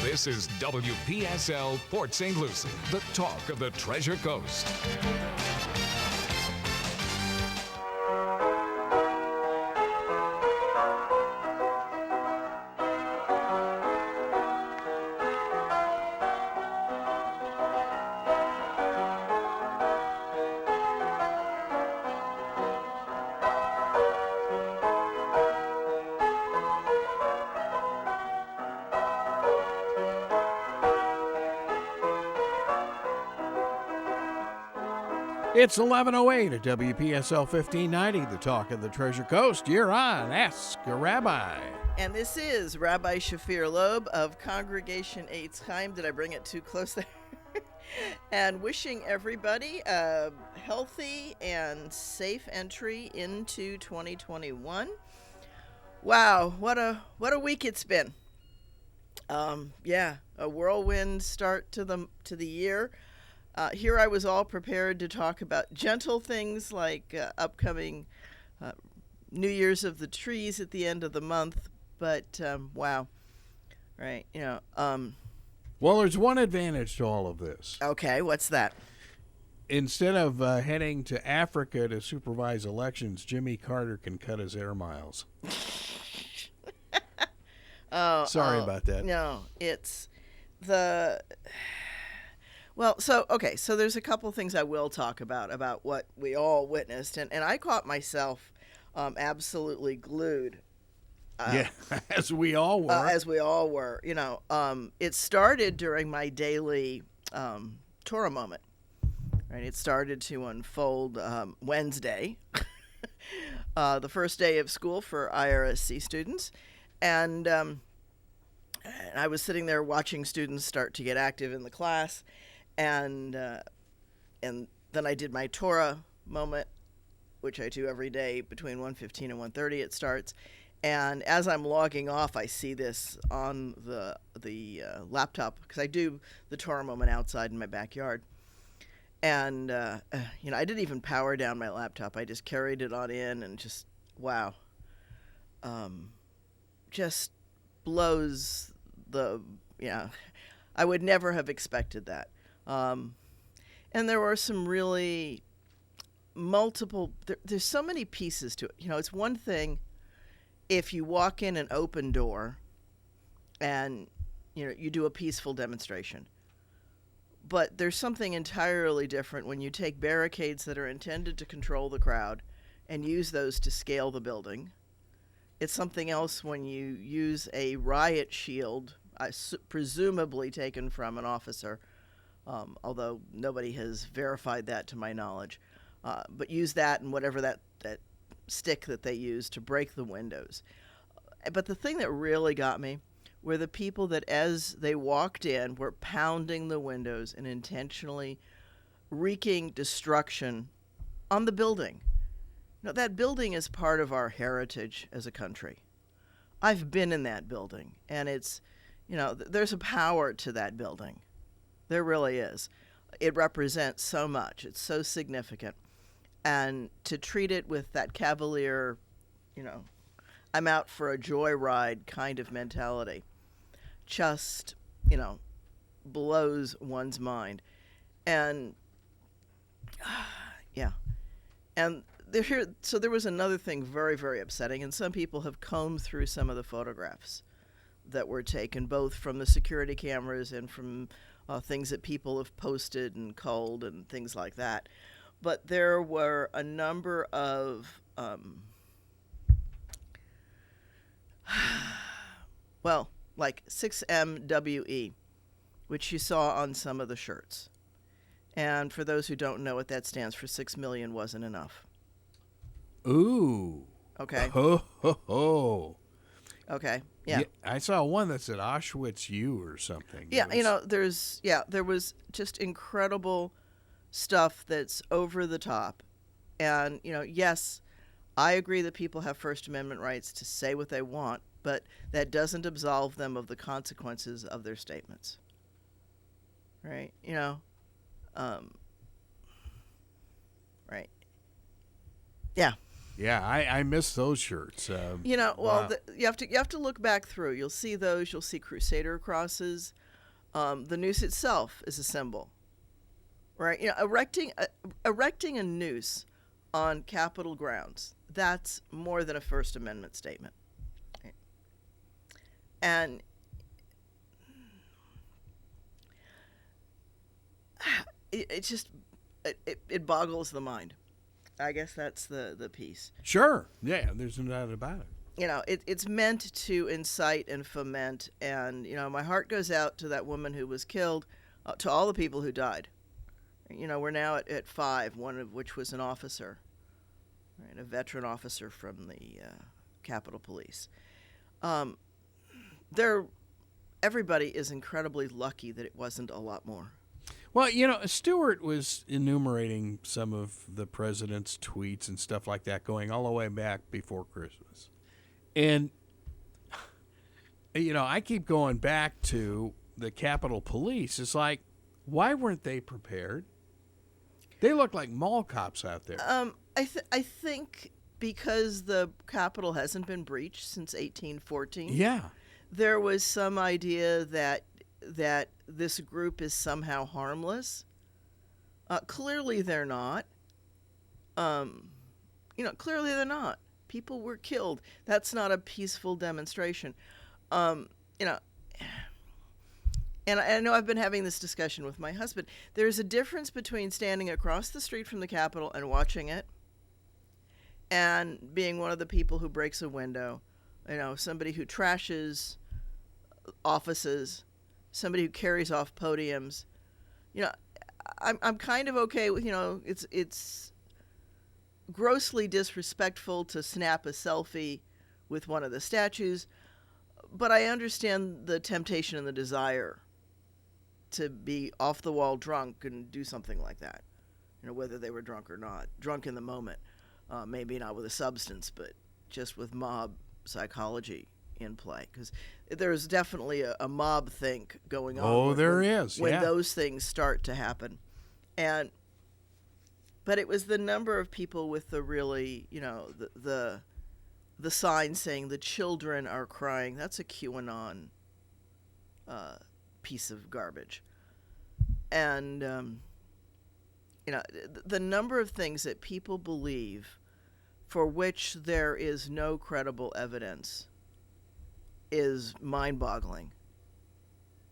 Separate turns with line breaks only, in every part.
This is WPSL Port St. Lucie, the talk of the Treasure Coast.
It's 11:08 at WPSL 1590, the talk of the Treasure Coast. You're on Ask a Rabbi.
And this is Rabbi Shafir Lobb of Congregation Eitz Chayim. Did I bring it too close there? And wishing everybody a healthy and safe entry into 2021. Wow, what a week it's been. A whirlwind start to the year. Here I was all prepared to talk about gentle things like upcoming New Year's of the trees at the end of the month, but wow, right?
Well, there's one advantage to all of this.
Okay, what's that?
Instead of heading to Africa to supervise elections, Jimmy Carter can cut his air miles. Sorry about that.
No, it's the... Well, so there's a couple things I will talk about what we all witnessed, and I caught myself absolutely glued.
As we all were. It started during my daily Torah moment, right? It started to unfold Wednesday, the first day of school for IRSC students, and I was sitting there watching students start to get active in the class. And then I did my Torah moment, which I do every day between 1:15 and 1:30 it starts. And as I'm logging off, I see this on the laptop, because I do the Torah moment outside in my backyard. And, I didn't even power down my laptop. I just carried it on in and just, wow. Just blows I would never have expected that. And there were some really there's so many pieces to it. It's one thing if you walk in an open door and, you do a peaceful demonstration. But there's something entirely different when you take barricades that are intended to control the crowd and use those to scale the building. It's something else when you use a riot shield, presumably taken from an officer, although nobody has verified that to my knowledge, but use that and whatever that stick that they use to break the windows. But the thing that really got me were the people that, as they walked in, were pounding the windows and intentionally wreaking destruction on the building. That building is part of our heritage as a country. I've been in that building, and it's, there's a power to that building. There really is. It represents so much. It's so significant. And to treat it with that cavalier, I'm out for a joyride kind of mentality, just, blows one's mind. And, And there was another thing very, very upsetting, and some people have combed through some of the photographs that were taken, both from the security cameras and from things that people have posted and culled and things like that. But there were a number of, 6MWE, which you saw on some of the shirts. And for those who don't know what that stands for, 6 million wasn't enough. Ooh.
Okay.
Ho, ho, ho.
Okay. Yeah.
I saw one that said Auschwitz U or something.
Yeah, there was just incredible stuff that's over the top. And, yes, I agree that people have First Amendment rights to say what they want, but that doesn't absolve them of the consequences of their statements. Right? Right. Yeah.
Yeah, I miss those shirts.
You know, well,
wow.
you have to look back through. You'll see those. You'll see Crusader crosses. The noose itself is a symbol, right? You know, erecting a noose on Capitol grounds, that's more than a First Amendment statement. Right? And it just it boggles the mind. I guess that's the piece.
Sure. Yeah, there's no doubt about it.
You know, it's meant to incite and foment. And, you know, my heart goes out to that woman who was killed, to all the people who died. You know, we're now at 5, one of which was an officer, right, a veteran officer from the Capitol Police. Everybody is incredibly lucky that it wasn't a lot more.
Well, you know, Stewart was enumerating some of the president's tweets and stuff like that going all the way back before Christmas. And, you know, I keep going back to the Capitol Police. It's like, why weren't they prepared? They look like mall cops out there.
I think because the Capitol hasn't been breached since 1814.
Yeah.
There was some idea that this group is somehow harmless. Clearly they're not. You know, clearly they're not. People were killed. That's not a peaceful demonstration. You know, and I know I've been having this discussion with my husband. There's a difference between standing across the street from the Capitol and watching it and being one of the people who breaks a window. You know, somebody who trashes offices, somebody who carries off podiums. You know, I'm kind of okay with, you know, it's grossly disrespectful to snap a selfie with one of the statues, but I understand the temptation and the desire to be off the wall drunk and do something like that. You know, whether they were drunk or not, drunk in the moment, maybe not with a substance, but just with mob psychology in play, because there's definitely a mob think going on.
Oh, there is.
When those things start to happen. But it was the number of people with the really, you know, the sign saying the children are crying. That's a QAnon piece of garbage. And, you know, the number of things that people believe for which there is no credible evidence is mind-boggling.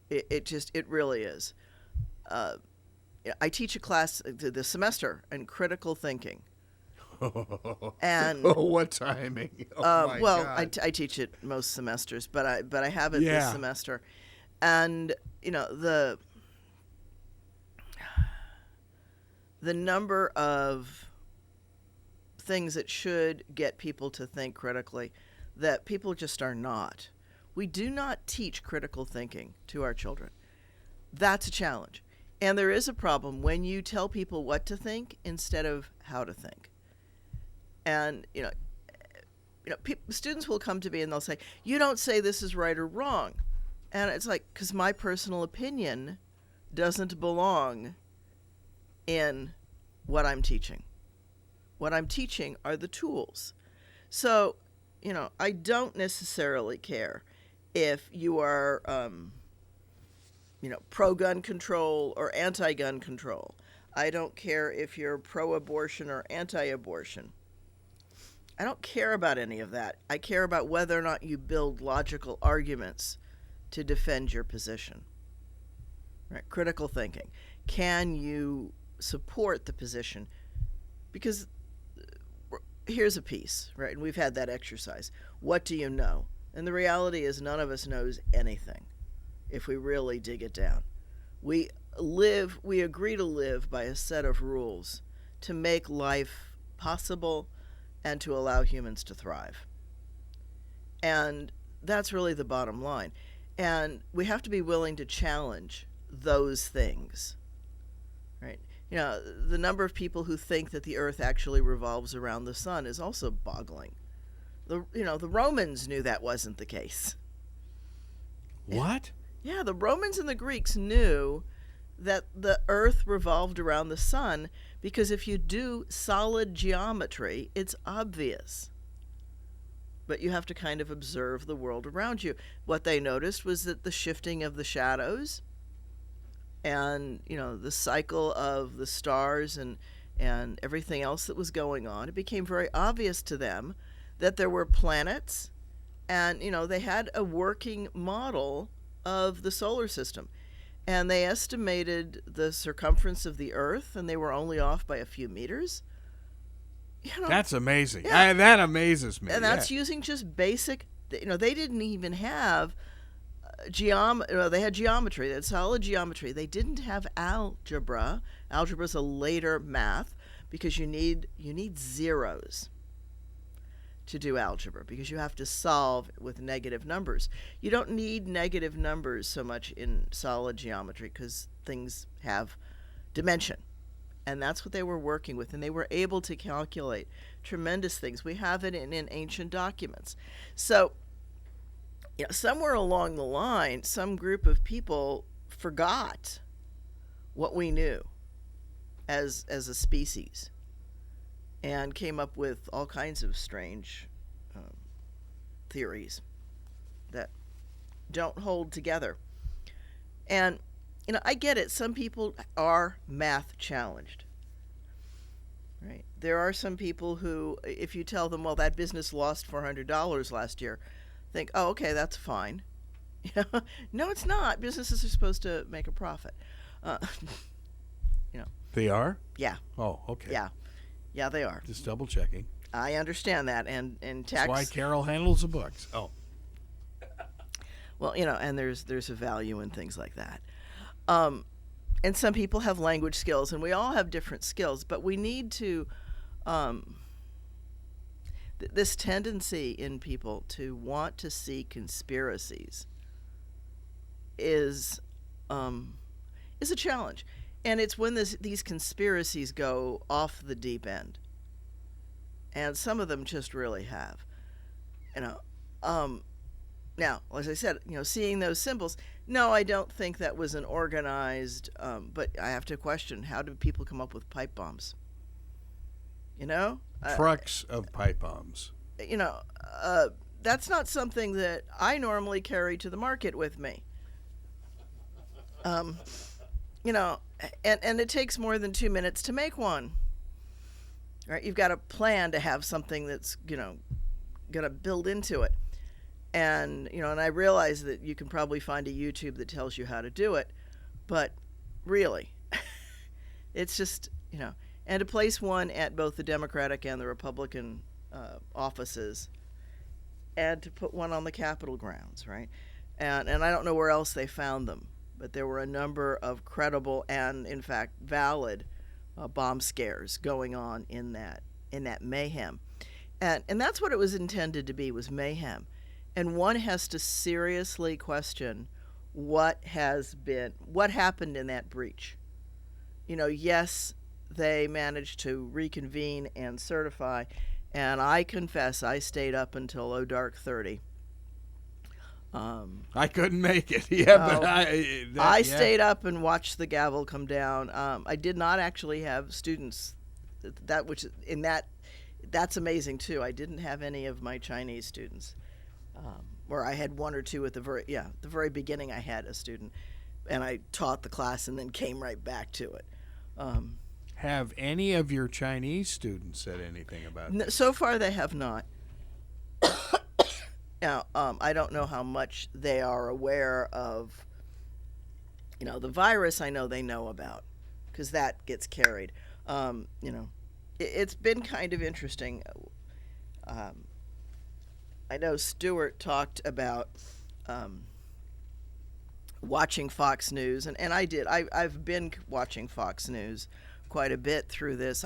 It really is. I teach a class this semester in critical thinking. And
what timing? Oh my God.
I teach it most semesters, but I have it this semester. And, you know, the number of things that should get people to think critically that people just are not. We do not teach critical thinking to our children. That's a challenge. And there is a problem when you tell people what to think instead of how to think. And, you know, students will come to me and they'll say, you don't say this is right or wrong. And it's like, because my personal opinion doesn't belong in what I'm teaching. What I'm teaching are the tools. So, you know, I don't necessarily care if you are, you know, pro-gun control or anti-gun control. I don't care if you're pro-abortion or anti-abortion. I don't care about any of that. I care about whether or not you build logical arguments to defend your position. Right? Critical thinking. Can you support the position? Because here's a piece, right? And we've had that exercise. What do you know? And the reality is none of us knows anything if we really dig it down. We agree to live by a set of rules to make life possible and to allow humans to thrive. And that's really the bottom line. And we have to be willing to challenge those things, right? You know, the number of people who think that the earth actually revolves around the sun is also boggling. The Romans knew that wasn't the case.
What?
Yeah, the Romans and the Greeks knew that the Earth revolved around the sun, because if you do solid geometry, it's obvious. But you have to kind of observe the world around you. What they noticed was that the shifting of the shadows and, the cycle of the stars and everything else that was going on, it became very obvious to them that there were planets, and, they had a working model of the solar system. And they estimated the circumference of the Earth, and they were only off by a few meters.
That's amazing.
Yeah.
That amazes me.
And that's using just basic, they didn't even have they had geometry. They had solid geometry. They didn't have algebra. Algebra is a later math, because you need zeros to do algebra, because you have to solve with negative numbers. You don't need negative numbers so much in solid geometry, because things have dimension. And that's what they were working with, and they were able to calculate tremendous things. We have it in ancient documents. So, somewhere along the line, some group of people forgot what we knew as a species, and came up with all kinds of strange theories that don't hold together. And I get it. Some people are math challenged, right? There are some people who, if you tell them, well, that business lost $400 last year, think, oh, okay, that's fine. No, it's not. Businesses are supposed to make a profit.
They are?
Yeah.
Oh, okay.
Yeah, they are.
Just double checking.
I understand that, and tax.
That's why Carol handles the books. Oh.
Well, and there's a value in things like that. And some people have language skills, and we all have different skills, but we need to, this tendency in people to want to see conspiracies is a challenge. And it's when these conspiracies go off the deep end. And some of them just really have. Now, as I said, seeing those symbols, no, I don't think that was an organized, but I have to question, how do people come up with pipe bombs?
Trucks of pipe bombs.
That's not something that I normally carry to the market with me. And it takes more than 2 minutes to make one. Right? You've got to plan to have something that's, going to build into it. And, and I realize that you can probably find a YouTube that tells you how to do it, but really, it's just, and to place one at both the Democratic and the Republican offices, and to put one on the Capitol grounds, right? And I don't know where else they found them, but there were a number of credible and, in fact, valid bomb scares going on in that mayhem. And that's what it was intended to be, was mayhem. And one has to seriously question what happened in that breach. Yes, they managed to reconvene and certify, and I confess I stayed up until dark 30.
I couldn't make it. But
I stayed up and watched the gavel come down. I did not actually have students. That's amazing too. I didn't have any of my Chinese students. Where I had one or two at the very beginning. I had a student, and I taught the class and then came right back to it.
Have any of your Chinese students said anything about this?
So far, they have not. Now, I don't know how much they are aware of, the virus. I know they know about, because that gets carried. It's been kind of interesting. I know Stuart talked about watching Fox News, and I did. I've been watching Fox News quite a bit through this.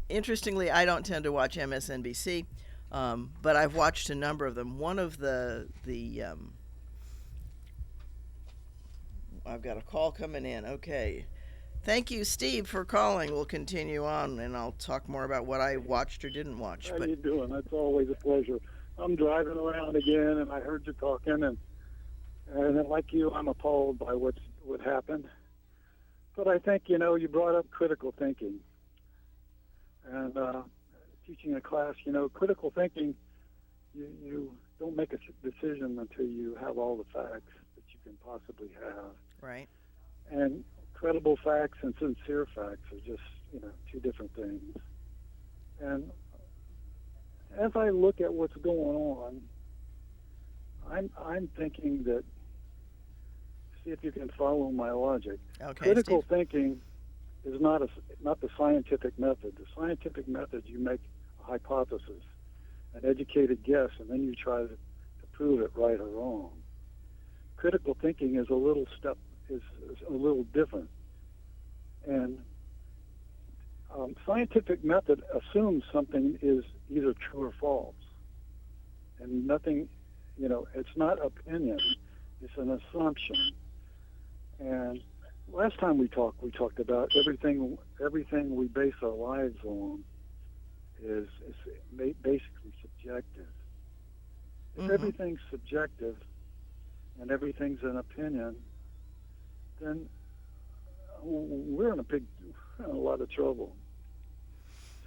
Interestingly, I don't tend to watch MSNBC. But I've watched a number of them. One of the I've got a call coming in. Okay. Thank you, Steve, for calling. We'll continue on, and I'll talk more about what I watched or didn't watch.
How you doing? That's always a pleasure. I'm driving around again, and I heard you talking, and like you, I'm appalled by what happened. But I think, you brought up critical thinking. And teaching a class, critical thinking, you don't make a decision until you have all the facts that you can possibly have.
Right.
And credible facts and sincere facts are just, two different things. And as I look at what's going on, I'm thinking that, see if you can follow my logic.
Okay,
Critical
Steve.
thinking is not the scientific method. The scientific method, you make a hypothesis, an educated guess, and then you try to prove it right or wrong. Critical thinking is a little different. And scientific method assumes something is either true or false. And nothing, it's not opinion, it's an assumption. And last time we talked about everything we base our lives on is basically subjective. If everything's subjective and everything's an opinion, then we're in a lot of trouble.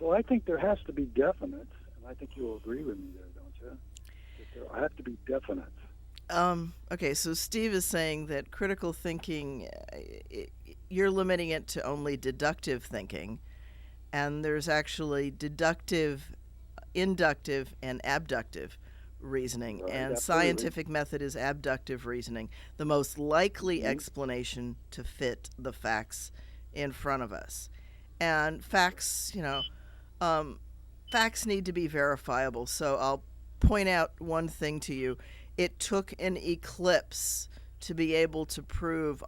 So I think there has to be definites, and I think you'll agree with me there, don't you? That there have to be definites.
Okay, so Steve is saying that critical thinking, you're limiting it to only deductive thinking, and there's actually deductive, inductive, and abductive reasoning,
Right,
and
absolutely.
scientific method is abductive reasoning, the most likely explanation to fit the facts in front of us. And facts, facts need to be verifiable. So I'll point out one thing to you. It took an eclipse to be able to prove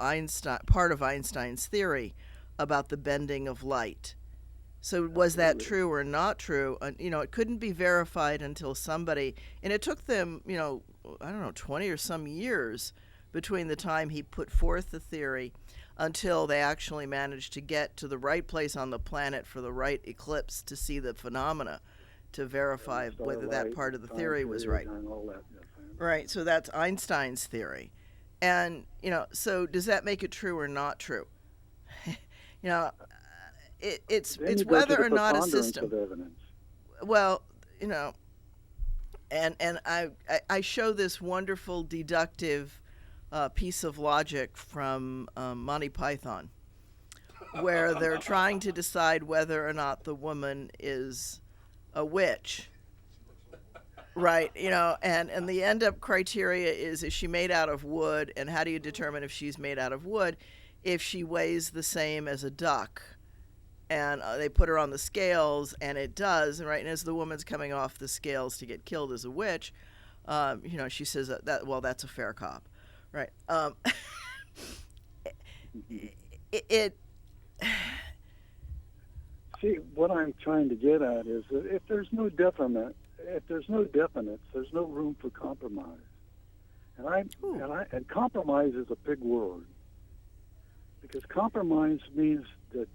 part of Einstein's theory about the bending of light. So was that true or not true? It couldn't be verified until somebody, and it took them, 20 or some years between the time he put forth the theory until they actually managed to get to the right place on the planet for the right eclipse to see the phenomena to verify whether that part of the theory was right.
And all that, yes,
Right, so that's Einstein's theory. And, so does that make it true or not true? It's
Then you go
whether
to the
or not a
preponderance
system.
of evidence.
Well, and I show this wonderful deductive piece of logic from Monty Python, where they're trying to decide whether or not the woman is a witch. Right, and the end up criteria is she made out of wood, and how do you determine if she's made out of wood? If she weighs the same as a duck. And they put her on the scales, and it does, right? And as the woman's coming off the scales to get killed as a witch, she says that's a fair cop, right?
See, what I'm trying to get at is that if there's no definites, there's no room for compromise. And compromise is a big word, because compromise means that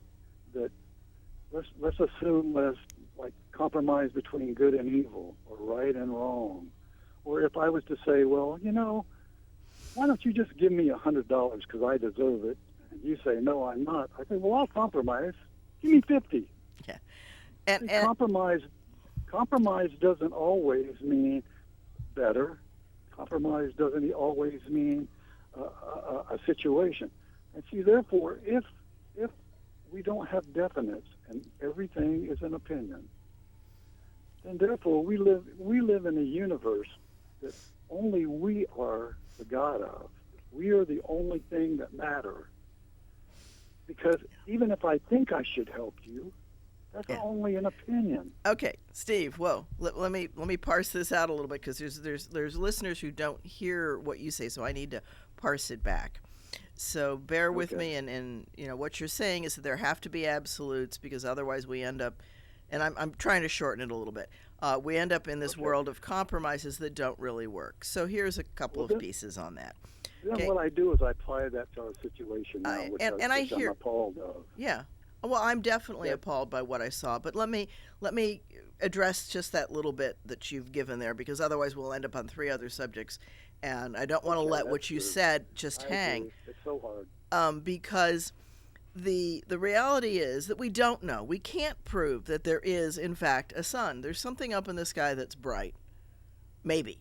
let's assume like compromise between good and evil, or right and wrong. Or if I was to say, well, why don't you just give me $100 because I deserve it? And you say, no, I'm not. I say, well, I'll compromise. Give me 50.
Yeah.
And compromise doesn't always mean better. Compromise doesn't always mean a situation. And see, therefore, if we don't have definites and everything is an opinion, then therefore we live in a universe that only we are the God of. We are the only thing that matter. Because even if I think I should help you, that's only an opinion.
Okay, Steve. Whoa. Let me parse this out a little bit, because there's listeners who don't hear what you say, so I need to parse it back. So bear with me, and what you're saying is that there have to be absolutes, because otherwise we end up, and I'm trying to shorten it a little bit. We end up in this world of compromises that don't really work. So here's a couple of pieces on that.
Then what I do is I apply that to our situation now, which I'm appalled of.
Yeah. Well, I'm definitely appalled by what I saw, but let me address just that little bit that you've given there, because otherwise we'll end up on 3 other subjects, and I don't want to let what you said just hang.
Agree. It's so hard.
Because the reality is that we don't know. We can't prove that there is, in fact, a sun. There's something up in the sky that's bright. Maybe.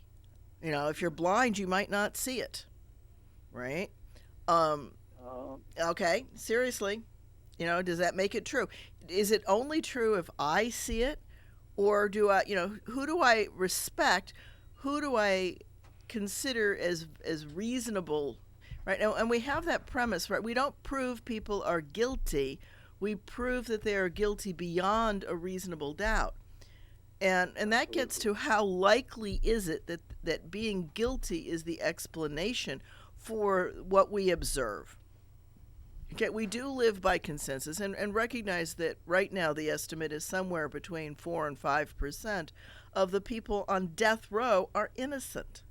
If you're blind, you might not see it. Right? Okay, seriously. Does that make it true? Is it only true if I see it? Or do I, who do I respect? Who do I consider as reasonable? Right? And we have that premise, right? We don't prove people are guilty. We prove that they are guilty beyond a reasonable doubt. And that gets to how likely is it that being guilty is the explanation for what we observe. Okay, we do live by consensus and recognize that right now the estimate is somewhere between 4 and 5% of the people on death row are innocent.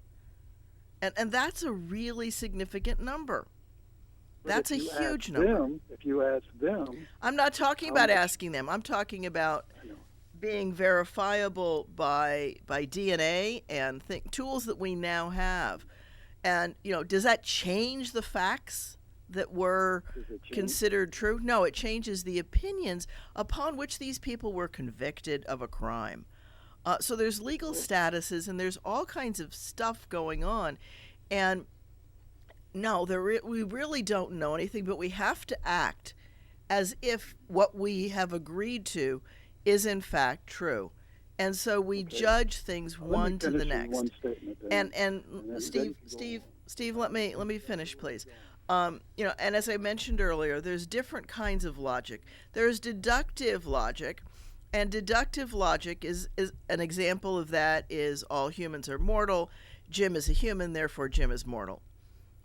And that's a really significant number. That's a huge number.
If you ask them...
I'm not talking about asking them. I'm talking about being verifiable by DNA and tools that we now have. And, does that change the facts that were considered true? No, it changes the opinions upon which these people were convicted of a crime. So there's legal statuses and there's all kinds of stuff going on. And no, we really don't know anything, but we have to act as if what we have agreed to is in fact true. And so we judge things one to the next.
One statement
and Steve, let me finish, please. And as I mentioned earlier, there's different kinds of logic. There's deductive logic, and deductive logic is an example of that is all humans are mortal. Jim is a human, therefore Jim is mortal.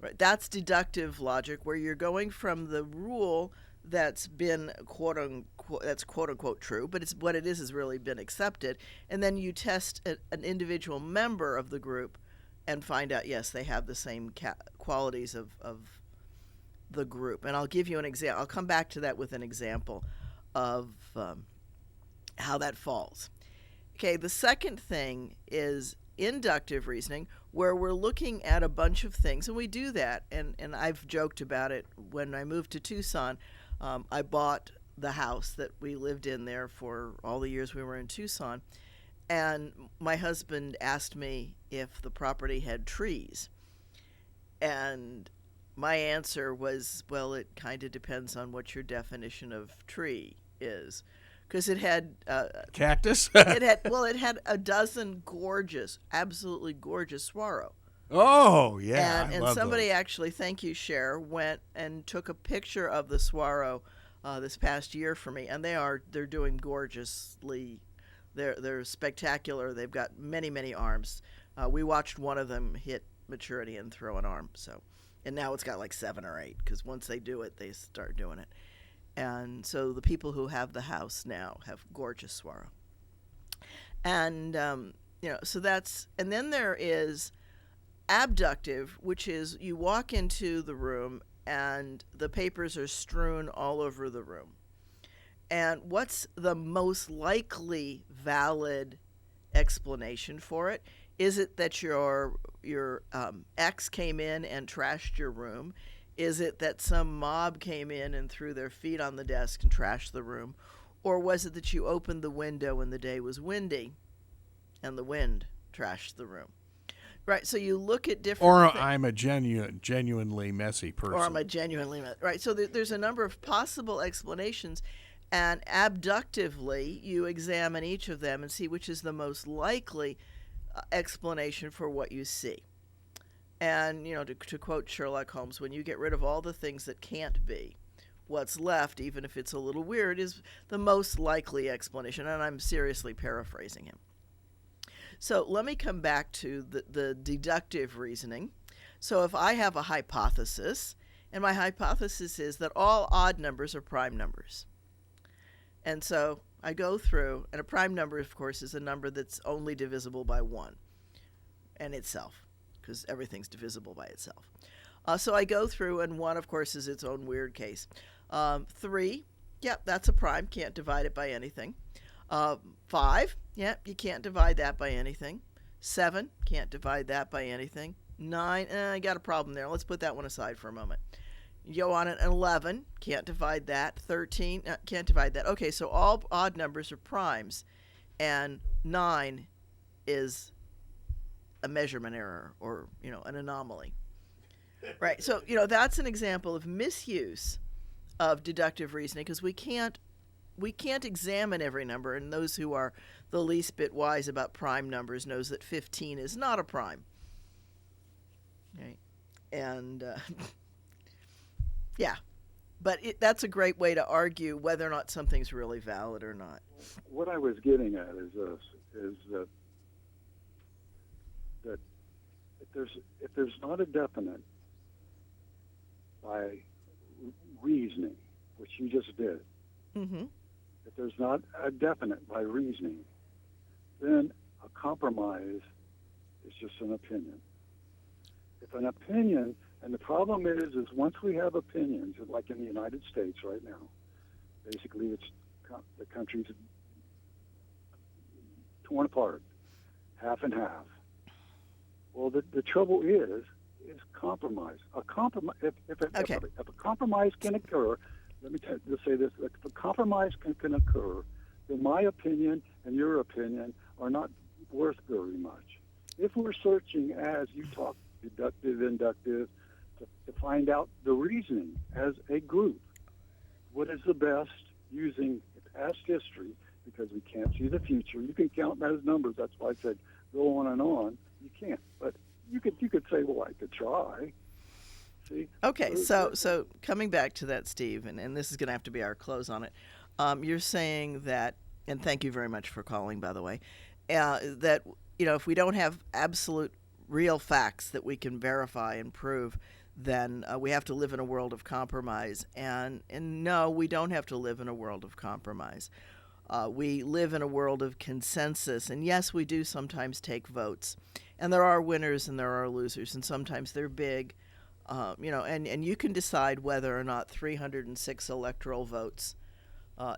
Right? That's deductive logic, where you're going from the rule that's been quote unquote true, but it's what it is really been accepted, and then you test an individual member of the group and find out yes they have the same qualities of the group. And I'll give you an example. I'll come back to that with an example of how that falls. Okay, the second thing is inductive reasoning, where we're looking at a bunch of things, and we do that, and I've joked about it. When I moved to Tucson, I bought the house that we lived in there for all the years we were in Tucson, and my husband asked me if the property had trees, and my answer was, well, it kind of depends on what your definition of tree is. Because it had
cactus.
it had a dozen absolutely gorgeous saguaro.
Oh yeah,
and somebody actually, thank you, Cher, went and took a picture of the saguaro this past year for me, and they're doing gorgeously. They're spectacular. They've got many arms. We watched one of them hit maturity and throw an arm. And now it's got like 7 or 8, because once they do it, they start doing it. And so the people who have the house now have gorgeous saguaro. And, so that's, and then there is abductive, which is you walk into the room and the papers are strewn all over the room. And what's the most likely valid explanation for it? Is it that your ex came in and trashed your room? Is it that some mob came in and threw their feet on the desk and trashed the room? Or was it that you opened the window when the day was windy and the wind trashed the room? Right, so you look at different
Or I'm a genuinely messy person.
Or I'm a genuinely messy. Right, so there's a number of possible explanations, and abductively you examine each of them and see which is the most likely explanation for what you see. And, to quote Sherlock Holmes, when you get rid of all the things that can't be, what's left, even if it's a little weird, is the most likely explanation. And I'm seriously paraphrasing him. So let me come back to the deductive reasoning. So if I have a hypothesis, and my hypothesis is that all odd numbers are prime numbers. And so I go through, and a prime number, of course, is a number that's only divisible by 1 and itself, because everything's divisible by itself. So I go through, and 1, of course, is its own weird case. 3, that's a prime, can't divide it by anything. 5, you can't divide that by anything. 7, can't divide that by anything. 9, I got a problem there. Let's put that one aside for a moment. You go on an 11, can't divide that. 13, can't divide that. Okay, so all odd numbers are primes, and 9 is a measurement error or, an anomaly. Right, so, that's an example of misuse of deductive reasoning, because we can't examine every number, and those who are the least bit wise about prime numbers knows that 15 is not a prime. Right? And, yeah, but that's a great way to argue whether or not something's really valid or not.
What I was getting at is that if there's not a definite by reasoning, which you just did,
Mm-hmm.
if there's not a definite by reasoning, then a compromise is just an opinion. If an opinion, and the problem is once we have opinions, like in the United States right now, basically the country's torn apart, half and half. Well, the trouble is compromise. If a compromise can occur, let me just say this: if a compromise can occur, then my opinion and your opinion are not worth very much. If we're searching, as you talk, deductive, inductive, to find out the reasoning as a group, what is the best using past history, because we can't see the future. You can count those numbers. That's why I said go on and on. You can't, but you could say, well, I could try. See?
Okay, so coming back to that, Steve, and this is going to have to be our close on it. You're saying that, and thank you very much for calling, by the way, that if we don't have absolute real facts that we can verify and prove, then we have to live in a world of compromise. And no, we don't have to live in a world of compromise. We live in a world of consensus, and yes, we do sometimes take votes, and there are winners and there are losers, and sometimes they're big, and you can decide whether or not 306 electoral votes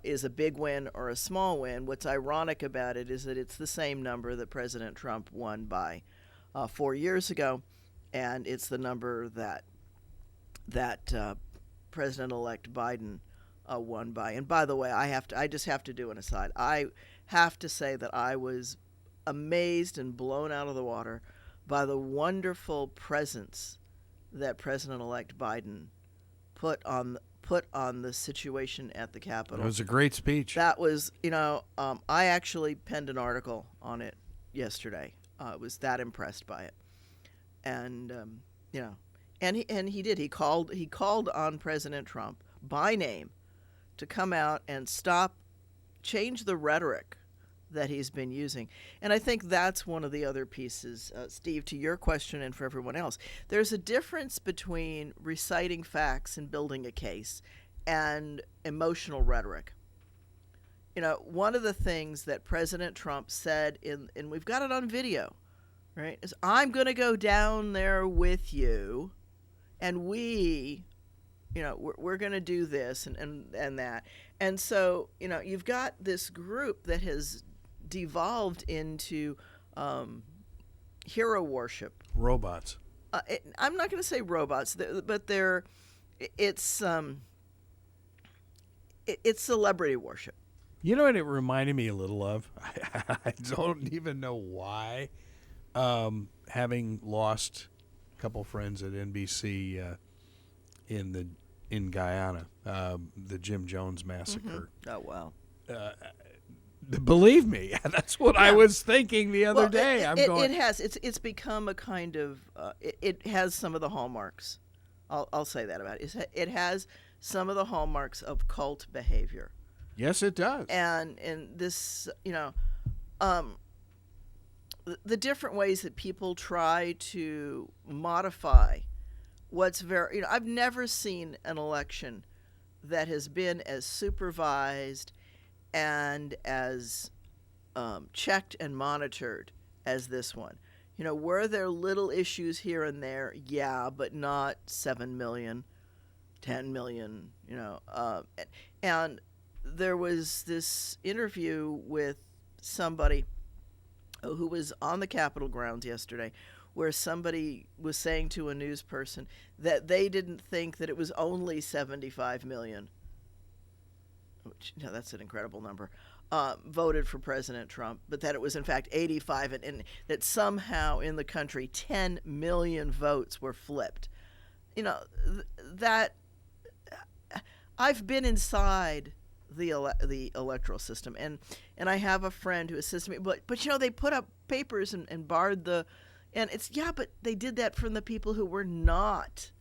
is a big win or a small win. What's ironic about it is that it's the same number that President Trump won by 4 years ago, and it's the number that President-elect Biden won by. And by the way, I just have to do an aside. I have to say that I was amazed and blown out of the water by the wonderful presence that President-elect Biden put on the situation at the Capitol.
It was a great speech.
That was, I actually penned an article on it yesterday. I was that impressed by it, and and he did. He called on President Trump by name to come out and change the rhetoric that he's been using. And I think that's one of the other pieces, Steve, to your question and for everyone else. There's a difference between reciting facts and building a case and emotional rhetoric. One of the things that President Trump said, and we've got it on video, right, is, I'm going to go down there with you, and we're going to do this and that. And so, you've got this group that has devolved into hero worship.
Robots.
I'm not going to say robots, but it's celebrity worship.
You know what it reminded me a little of? I don't even know why. Having lost a couple friends at NBC in Guyana, the Jim Jones massacre.
Mm-hmm. Oh, wow.
Believe me, that's what I was thinking the other day.
It's become a kind of it has some of the hallmarks. I'll say that about it. It has some of the hallmarks of cult behavior.
Yes, it does.
And this, the different ways that people try to modify what's I've never seen an election that has been as supervised and as checked and monitored as this one. Were there little issues here and there? Yeah, but not 7 million, 10 million, and there was this interview with somebody who was on the Capitol grounds yesterday where somebody was saying to a news person that they didn't think that it was only 75 million, which, that's an incredible number, voted for President Trump, but that it was in fact 85, and that somehow in the country 10 million votes were flipped. That I've been inside the electoral system, and I have a friend who assisted me, but they put up papers and barred and it's, but they did that from the people who were not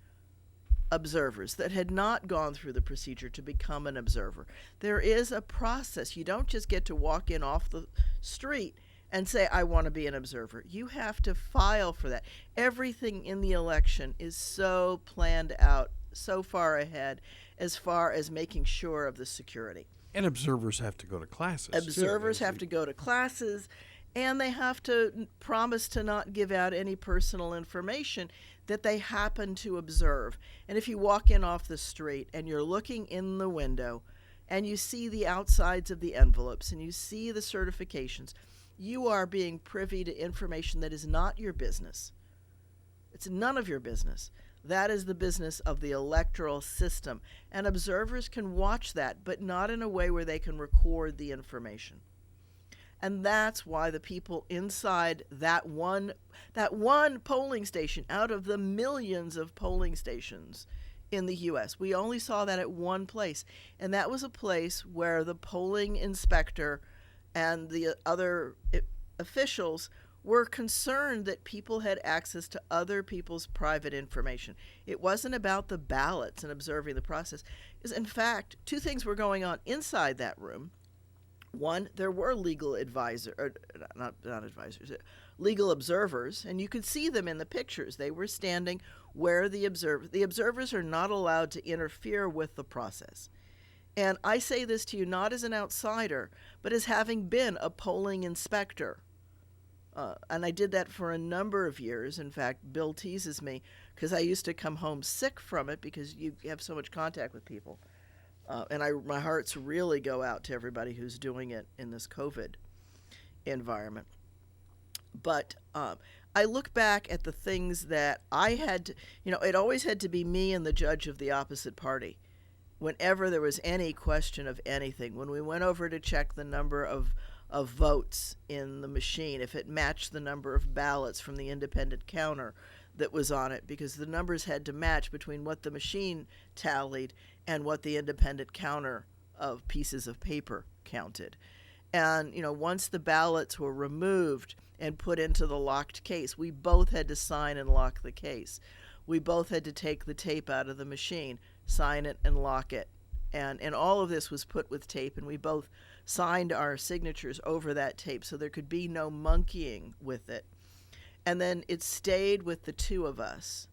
observers, that had not gone through the procedure to become an observer. There is a process. You don't just get to walk in off the street and say, I want to be an observer. You have to file for that. Everything in the election is so planned out, so far ahead, as far as making sure of the security.
And observers have to go to classes.
Observers have to go to classes, and they have to promise to not give out any personal information that they happen to observe. And if you walk in off the street and you're looking in the window and you see the outsides of the envelopes and you see the certifications, you are being privy to information that is not your business. It's none of your business. That is the business of the electoral system. And observers can watch that, but not in a way where they can record the information. And that's why the people inside that one polling station, out of the millions of polling stations in the U.S., we only saw that at one place. And that was a place where the polling inspector and the other officials were concerned that people had access to other people's private information. It wasn't about the ballots and observing the process. Because in fact, two things were going on inside that room. One, there were legal legal observers, and you could see them in the pictures. They were standing where the observers are not allowed to interfere with the process. And I say this to you not as an outsider, but as having been a polling inspector. And I did that for a number of years. In fact, Bill teases me because I used to come home sick from it because you have so much contact with people. And my hearts really go out to everybody who's doing it in this COVID environment. But I look back at the things that I had to, it always had to be me and the judge of the opposite party. Whenever there was any question of anything, when we went over to check the number of votes in the machine, if it matched the number of ballots from the independent counter that was on it, because the numbers had to match between what the machine tallied and what the independent counter of pieces of paper counted. And, once the ballots were removed and put into the locked case, we both had to sign and lock the case. We both had to take the tape out of the machine, sign it, and lock it. And all of this was put with tape, and we both signed our signatures over that tape so there could be no monkeying with it. And then it stayed with the two of us.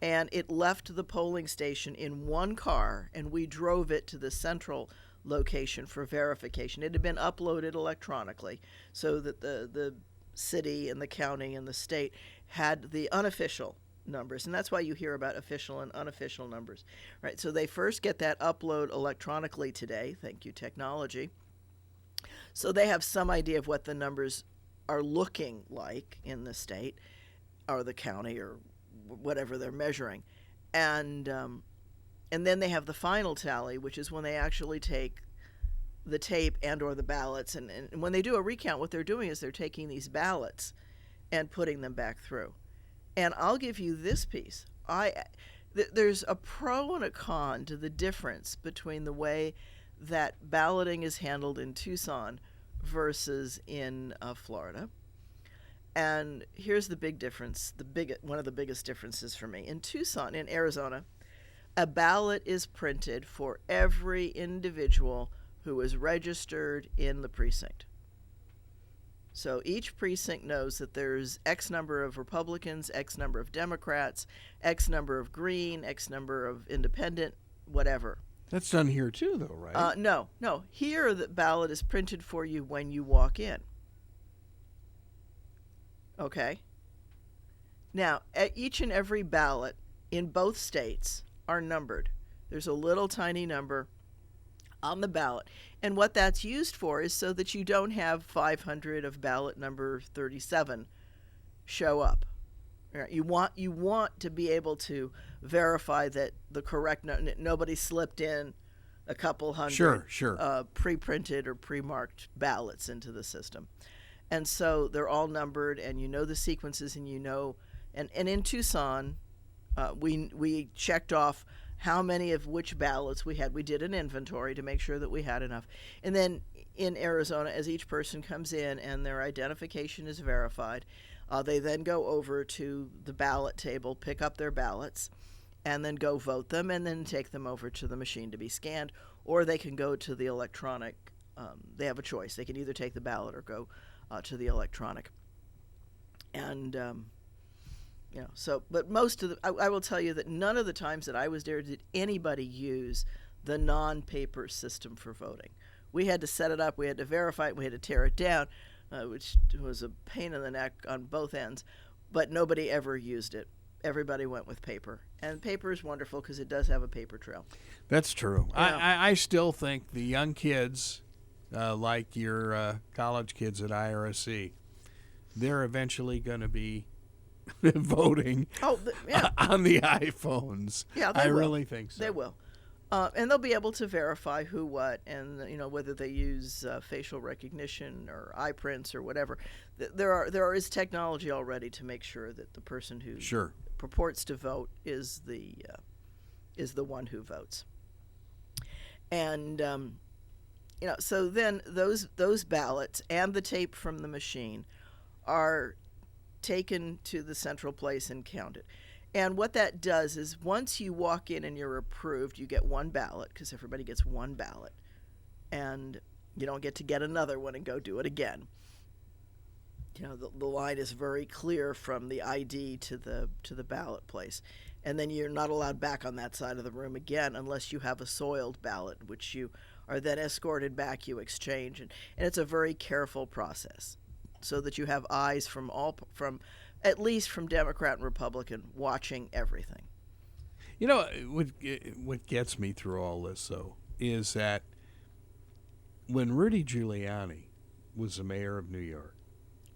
And it left the polling station in one car, and we drove it to the central location for verification. It had been uploaded electronically so that the city and the county and the state had the unofficial numbers. And that's why you hear about official and unofficial numbers, right? So they first get that upload electronically today. Thank you, technology. So they have some idea of what the numbers are looking like in the state or the county or whatever they're measuring. And then they have the final tally, which is when they actually take the tape and or the ballots. And when they do a recount, what they're doing is they're taking these ballots and putting them back through. And I'll give you this piece. There's a pro and a con to the difference between the way that balloting is handled in Tucson versus in Florida. And here's the big difference, one of the biggest differences for me. In Tucson, in Arizona, a ballot is printed for every individual who is registered in the precinct. So each precinct knows that there's X number of Republicans, X number of Democrats, X number of Green, X number of Independent, whatever.
That's done here too, though, right?
No. Here the ballot is printed for you when you walk in. Okay? Now, each and every ballot in both states are numbered. There's a little tiny number on the ballot. And what that's used for is so that you don't have 500 of ballot number 37 show up. Right. You want to be able to verify that the correct nobody slipped in a couple hundred pre-printed or pre-marked ballots into the system. And so they're all numbered, and you know the sequences, and you know, and in Tucson, we checked off how many of which ballots we had. We did an inventory to make sure that we had enough. And then in Arizona, as each person comes in and their identification is verified, they then go over to the ballot table, pick up their ballots, and then go vote them, and then take them over to the machine to be scanned, or they can go to the electronic. They have a choice. They can either take the ballot or go to the electronic. And so, but most of I will tell you that none of the times that I was there did anybody use the non-paper system for voting. We had to set it up, we had to verify it, we had to tear it down, which was a pain in the neck on both ends, but nobody ever used it. Everybody went with paper. And paper is wonderful because it does have a paper trail.
That's true.
Yeah.
I still think the young kids, like your college kids at IRSC, they're eventually going to be voting on the iPhones.
Yeah,
I really think so.
They will. And they'll be able to verify who, what, and whether they use facial recognition or eye prints or whatever. There is technology already to make sure that the person who purports to vote is the one who votes. And so then those ballots and the tape from the machine are taken to the central place and counted. And what that does is once you walk in and you're approved, you get one ballot, because everybody gets one ballot. And you don't get to get another one and go do it again. The line is very clear from the ID to the ballot place. And then you're not allowed back on that side of the room again unless you have a soiled ballot, which you are then escorted back, you exchange. And it's a very careful process so that you have eyes from at least from Democrat and Republican, watching everything.
What gets me through all this, though, is that when Rudy Giuliani was the mayor of New York,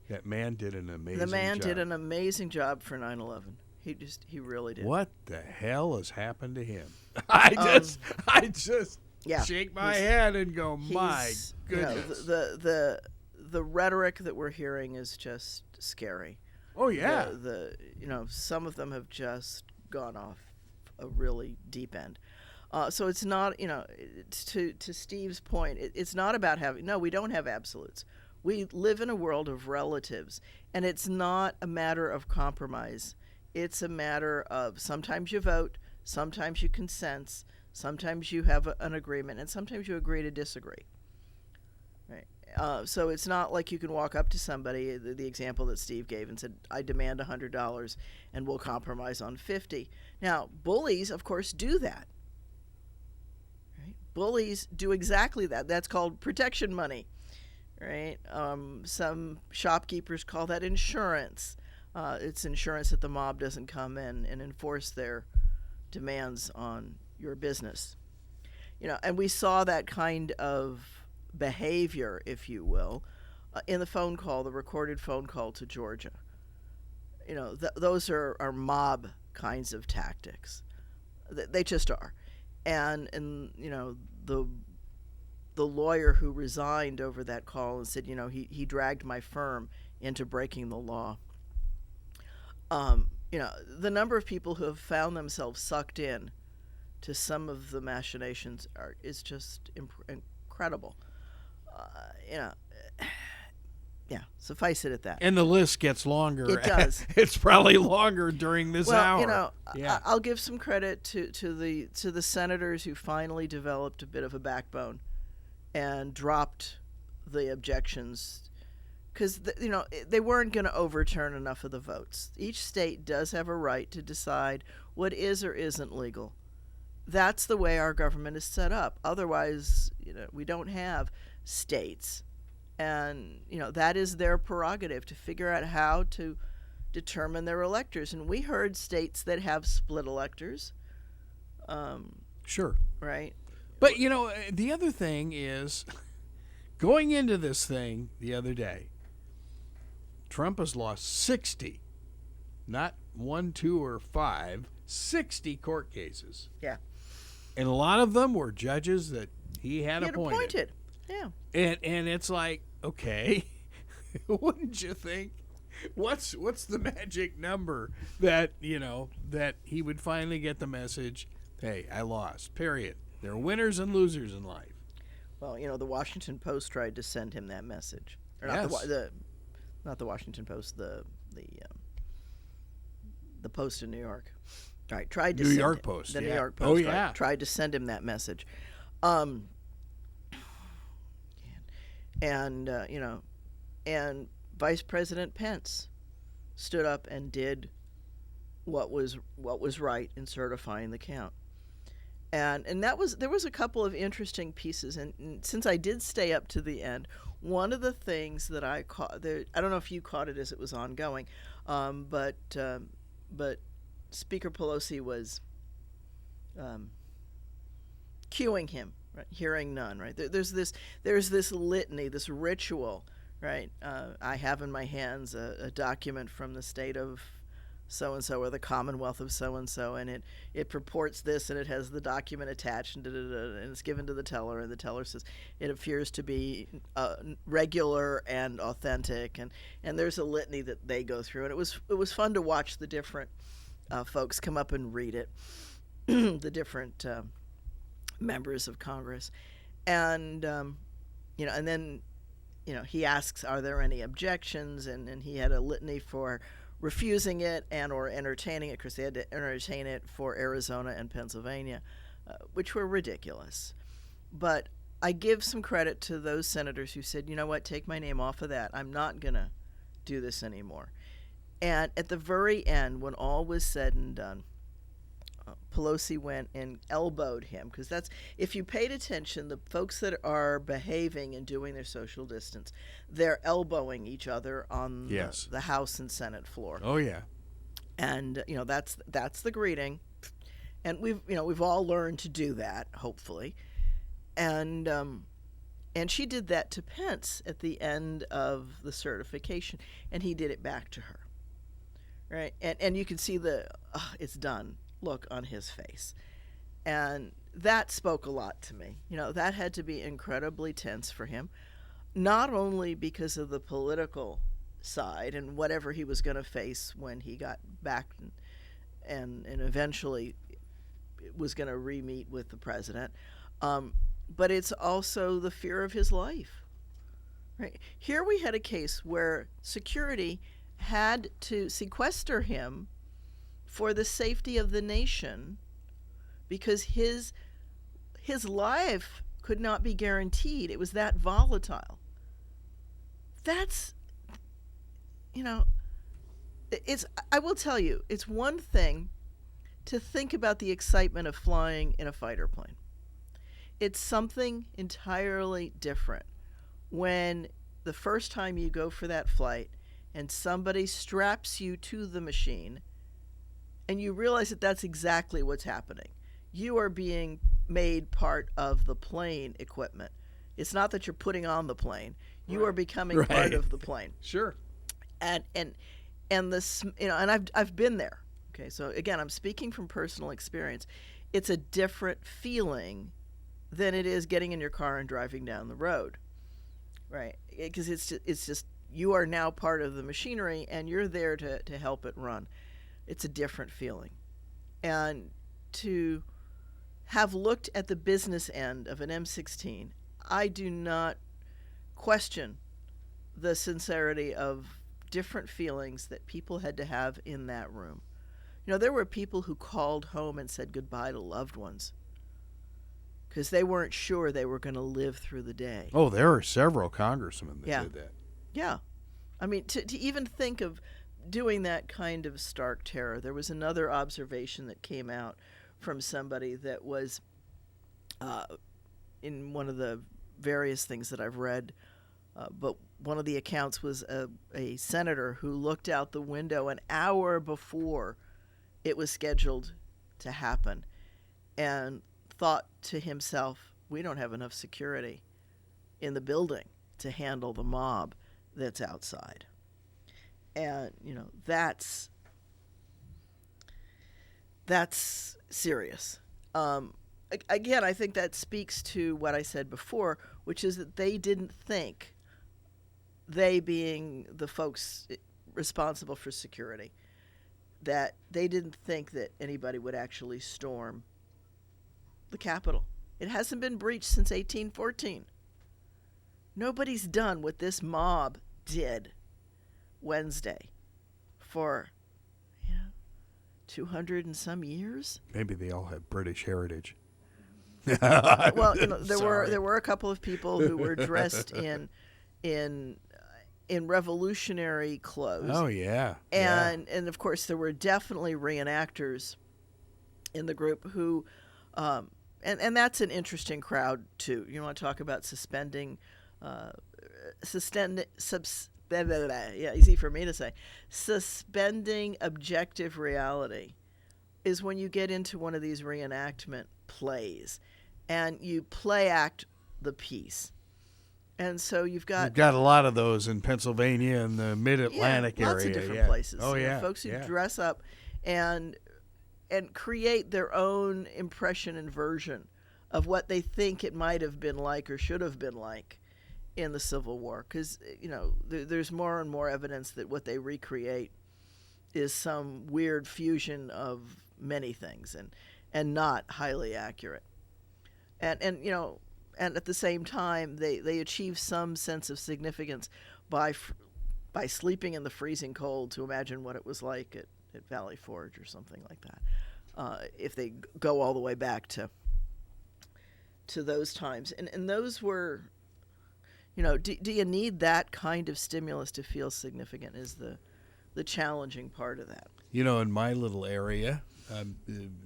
that man did an amazing job.
The man did an amazing job for 9/11. He really did.
What the hell has happened to him? I just shake my head and go, my goodness.
The rhetoric that we're hearing is just scary.
Oh yeah.
Some of them have just gone off a really deep end. So it's not, to Steve's point, it's not about we don't have absolutes. We live in a world of relatives, and it's not a matter of compromise. It's a matter of sometimes you vote, sometimes you consent, sometimes you have an agreement, and sometimes you agree to disagree. Right. So it's not like you can walk up to somebody, the example that Steve gave, and said, I demand $100 and we'll compromise on $50. Now, bullies, of course, do that. Right? Bullies do exactly that. That's called protection money. Right? Some shopkeepers call that insurance. It's insurance that the mob doesn't come in and enforce their demands on your business. And we saw that kind of behavior, if you will, in the recorded phone call to Georgia. Those are mob kinds of tactics. They just are. And the lawyer who resigned over that call and said, he dragged my firm into breaking the law. The number of people who have found themselves sucked in to some of the machinations is just incredible. Suffice it at that.
And the list gets longer.
It does.
It's probably longer during this hour.
I'll give some credit to the senators who finally developed a bit of a backbone and dropped the objections, because they weren't going to overturn enough of the votes. Each state does have a right to decide what is or isn't legal. That's the way our government is set up. Otherwise, we don't have states. And, that is their prerogative to figure out how to determine their electors. And we heard states that have split electors.
Sure.
Right?
But, the other thing is, going into this thing the other day, Trump has lost 60 not 1, 2, or 5, 60 court cases.
Yeah.
And a lot of them were judges that he had appointed.
Yeah.
And it's like, okay, wouldn't you think? What's the magic number that, that he would finally get the message, hey, I lost, period. There are winners and losers in life.
Well, the Washington Post tried to send him that message. Or
Yes.
not the Washington Post, the Post in New York. All right, tried to
New
send
York
him,
Post,
the
yeah.
New York Post.
Oh,
right,
yeah.
tried to send him that message. And Vice President Pence stood up and did what was right in certifying the count. And there was a couple of interesting pieces, and since I did stay up to the end, one of the things that I caught, I don't know if you caught it as it was ongoing, but Speaker Pelosi was cueing him, right? Hearing none, right? There's this litany, this ritual, right? I have in my hands a document from the state of so-and-so or the Commonwealth of so-and-so, and it purports this, and it has the document attached, and it's given to the teller, and the teller says it appears to be regular and authentic, and there's a litany that they go through, and it was fun to watch the different folks come up and read it, the different members of Congress, and and then he asks, are there any objections, and he had a litany for refusing it and or entertaining it, because they had to entertain it for Arizona and Pennsylvania, which were ridiculous. But I give some credit to those senators who said, you know what, take my name off of that. I'm not going to do this anymore. And at the very end, when all was said and done, Pelosi went and elbowed him, because that's, if you paid attention, the folks that are behaving and doing their social distance, they're elbowing each other on
Yes.
the House and Senate floor.
Oh, yeah.
And that's the greeting, and we've all learned to do that, hopefully, and she did that to Pence at the end of the certification, and he did it back to her, right? And you can see the it's done look on his face, and that spoke a lot to me. That had to be incredibly tense for him, not only because of the political side and whatever he was going to face when he got back and eventually was going to re-meet with the president, but it's also the fear of his life, right? Here we had a case where security had to sequester him for the safety of the nation, because his life could not be guaranteed. It was that volatile. That's, I will tell you, it's one thing to think about the excitement of flying in a fighter plane. It's something entirely different when the first time you go for that flight and somebody straps you to the machine, and you realize that that's exactly what's happening. You are being made part of the plane equipment. It's not that you're putting on the plane. You are becoming part of the plane.
Sure.
And this, and I've been there. Okay, so again, I'm speaking from personal experience. It's a different feeling than it is getting in your car and driving down the road, right? Because it's just you are now part of the machinery, and you're there to help it run. It's a different feeling. And to have looked at the business end of an M16, I do not question the sincerity of different feelings that people had to have in that room. There were people who called home and said goodbye to loved ones because they weren't sure they were going to live through the day.
Oh, there are several congressmen that did that.
Yeah. I mean, to even think of doing that kind of stark terror. There was another observation that came out from somebody that was in one of the various things that I've read, but one of the accounts was a senator who looked out the window an hour before it was scheduled to happen and thought to himself, we don't have enough security in the building to handle the mob that's outside. And, that's that's serious. Again, I think that speaks to what I said before, which is that they didn't think, they being the folks responsible for security, that they didn't think that anybody would actually storm the Capitol. It hasn't been breached since 1814. Nobody's done what this mob did Wednesday for 200 and some years.
Maybe they all have British heritage.
Well, there were a couple of people who were dressed in revolutionary clothes.
Oh yeah,
and of course there were definitely reenactors in the group who, and that's an interesting crowd too. You want to talk about easy for me to say. Suspending objective reality is when you get into one of these reenactment plays and you play act the piece. And so you've got
a lot of those in Pennsylvania and the Mid-Atlantic area.
Lots of different places.
Oh, yeah.
Folks who dress up and create their own impression and version of what they think it might have been like or should have been like in the Civil War, because there's more and more evidence that what they recreate is some weird fusion of many things and not highly accurate. And at the same time they achieve some sense of significance by sleeping in the freezing cold to imagine what it was like at Valley Forge or something like that, if they go all the way back to those times. And those were, do you need that kind of stimulus to feel significant is the challenging part of that.
In my little area,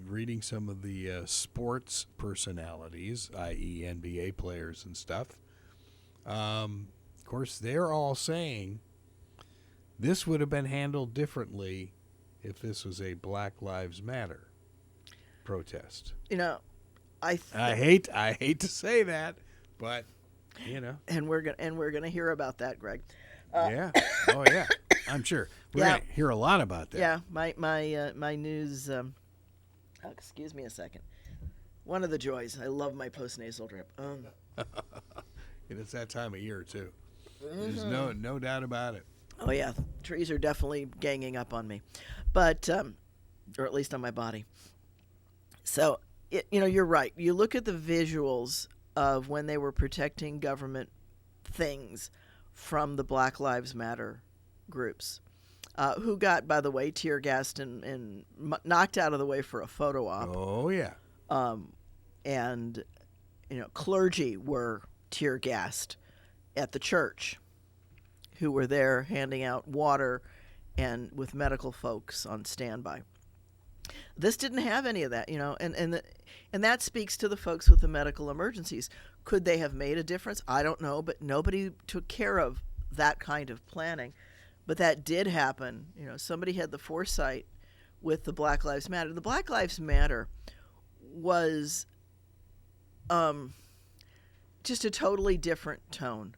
reading some of the sports personalities, i.e. NBA players and stuff, of course, they're all saying this would have been handled differently if this was a Black Lives Matter protest.
I
hate to say that, but
and we're gonna hear about that, Greg.
Yeah. Oh yeah. I'm sure we're gonna hear a lot about that.
Yeah. My news. Excuse me a second. One of the joys. I love my postnasal drip.
And it's that time of year too. There's no doubt about it.
Oh yeah, trees are definitely ganging up on me, but or at least on my body. So you're right. You look at the visuals of when they were protecting government things from the Black Lives Matter groups, who got, by the way, tear gassed and knocked out of the way for a photo op.
Oh yeah.
And clergy were tear gassed at the church, who were there handing out water and with medical folks on standby. This didn't have any of that, and that speaks to the folks with the medical emergencies. Could they have made a difference? I don't know, but nobody took care of that kind of planning. But that did happen. Somebody had the foresight with the Black Lives Matter. The Black Lives Matter was just a totally different tone.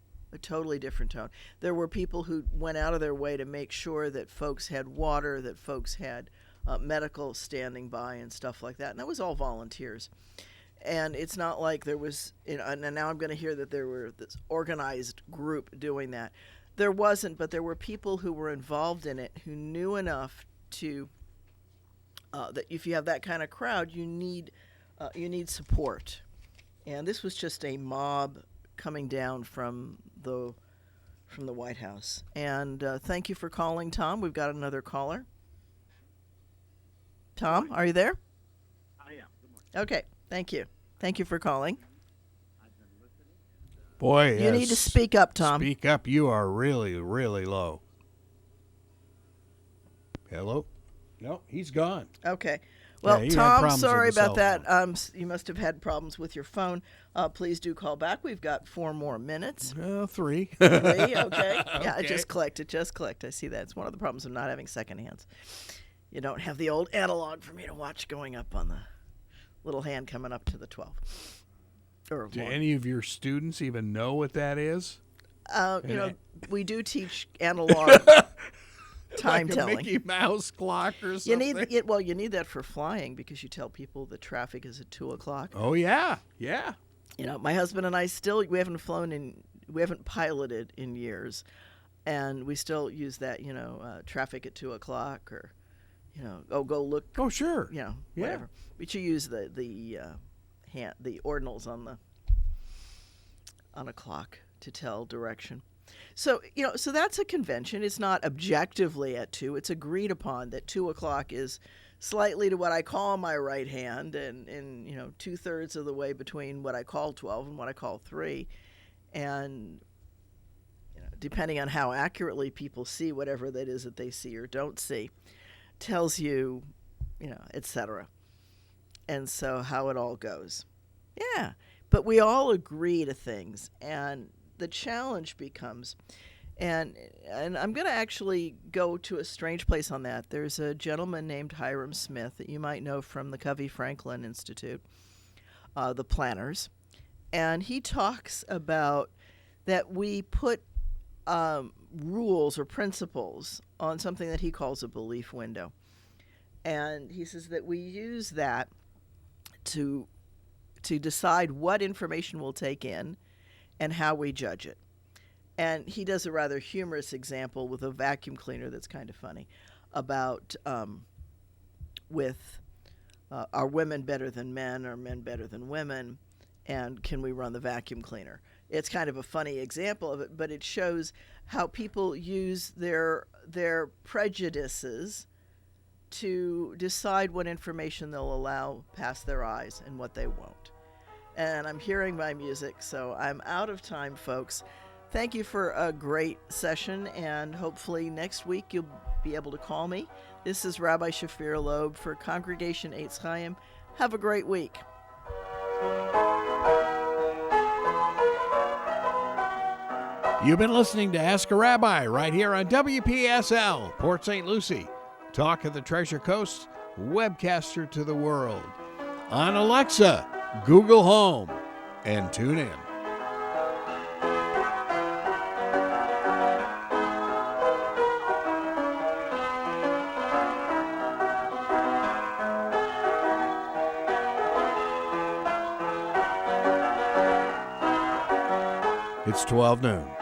There were people who went out of their way to make sure that folks had water, that folks had medical standing by and stuff like that. And that was all volunteers. And it's not like there was, and now I'm going to hear that there were this organized group doing that. There wasn't, but there were people who were involved in it who knew enough to, that if you have that kind of crowd, you need support. And this was just a mob coming down from the White House. And thank you for calling, Tom. We've got another caller. Tom, are you there?
I am. Good morning.
Okay, thank you. Thank you for calling.
I've been listening.
Boy,
You need to speak up, Tom.
Speak up. You are really, really low. Hello? No, he's gone.
Okay. Well,
you had
Tom,
problems
sorry
with the
about that. You must have had problems with your phone. Please do call back. We've got 4 more minutes.
3.
3, okay. Yeah,
Okay.
It just clicked. I see that. It's one of the problems of not having second hands. You don't have the old analog for me to watch going up on the little hand coming up to the 12. Or
Do
more.
any of your students even know what that is?
We do teach analog. time
like
telling.
a Mickey Mouse clock or
You
something.
need it. Well, you need that for flying because you tell people the traffic is at 2:00.
Oh yeah, yeah.
You know, my husband and I we haven't piloted in years, and we still use that. You know, traffic at 2:00, or go look.
Oh sure.
You know,
Yeah.
whatever. But you use the ordinals on a clock to tell direction. So, so that's a convention. It's not objectively at 2. It's agreed upon that 2:00 is slightly to what I call my right hand, and 2/3 of the way between what I call 12 and what I call 3. And depending on how accurately people see whatever that is that they see or don't see, tells you, etc. And so how it all goes. Yeah. But we all agree to things, and the challenge becomes, and I'm going to actually go to a strange place on that. There's a gentleman named Hiram Smith that you might know from the Covey Franklin Institute, the planners, and he talks about that we put rules or principles on something that he calls a belief window. And he says that we use that to decide what information we'll take in and how we judge it. And he does a rather humorous example with a vacuum cleaner that's kind of funny about are women better than men, are men better than women, and can we run the vacuum cleaner? It's kind of a funny example of it, but it shows how people use their prejudices to decide what information they'll allow past their eyes and what they won't. And I'm hearing my music, so I'm out of time, folks. Thank you for a great session, and hopefully next week you'll be able to call me. This is Rabbi Shafir Lobb for Congregation Eitz Chayim. Have a great week.
You've been listening to Ask a Rabbi right here on WPSL, Port St. Lucie. Talk of the Treasure Coast, webcaster to the world. On Alexa, Google Home, and tune in. It's 12 noon.